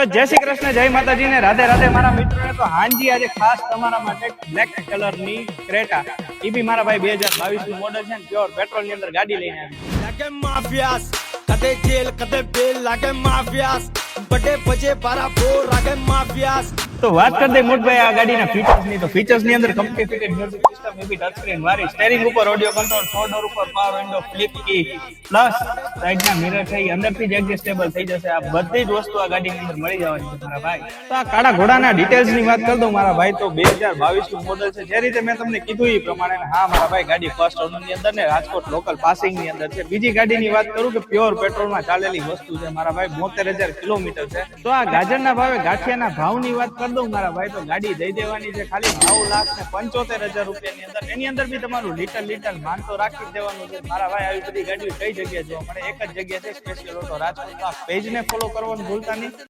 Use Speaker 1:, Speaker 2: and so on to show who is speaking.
Speaker 1: જય શ્રી કૃષ્ણ, જય માતાજી ને રાધે રાધે મારા મિત્રોને. તો હાંજી આજે ખાસ તમારા માટે બ્લેક કલરની ક્રેટા, એ બી મારા ભાઈ 2022 નું મોડલ છે ને, પ્યોર પેટ્રોલ ની અંદર ગાડી લઈને આવી.
Speaker 2: લાગે માફિયાસ કદે જેલ કદે બેલ લાગે માફિયાસ બડે બજે બારા ફોર લાગે માફિયાસ.
Speaker 1: તો વાત કરી દે મોટભાઈ આ ગાડીના ફીચર્સ ની. તો ફીચર્સ ની અંદર કંપની ફિટેડ મ્યુઝિક સિસ્ટમ, એ બી ટચ સ્ક્રીન વાળી, સ્ટીયરિંગ ઉપર ઓડિયો કંટ્રોલ, શોલ્ડર ઉપર પાવર વિન્ડો, ફ્લિપ કી, પ્લસ સાઈડના મિરર છે એ અંદરથી જ એડજસ્ટેબલ થઈ જશે. આ બધી જ વસ્તુ આ ગાડીની અંદર મળી જવાની છે મારા ભાઈ. તો આ કાળા ઘોડાના ડિટેલ્સ ની વાત કરી દઉં મારા ભાઈ, તો 2022 નું મોડલ છે. જે રીતે મેં તમને કીધું એ પ્રમાણે હા મારા ભાઈ, ગાડી ફર્સ્ટ ઓનર ની અંદર ને રાજકોટ લોકલ પાસિંગ ની અંદર છે. બીજી ગાડીની વાત કરું કે પ્યોર પેટ્રોલમાં ચાલેલી વસ્તુ છે મારા ભાઈ, 72,000 કિલોમીટર છે. તો આ ગાજરના ભાવે ગાંઠિયાના ભાવની વાત કરી દઉં મારા ભાઈ, તો ગાડી દઈ દેવાની છે ખાલી 9,75,000 રૂપિયાની અંદર. એની અંદર બી તમારું લીટલ માન તો રાખી દેવાનું છે મારા ભાઈ. આવી બધી ગાડીઓ કઈ જગ્યાએ જોવા મળે? એક જ જગ્યા છે, સ્પેશિયલ ઓટો રાજકોટ. પેજ ને ફોલો કરવાનું ભૂલતા નહીં.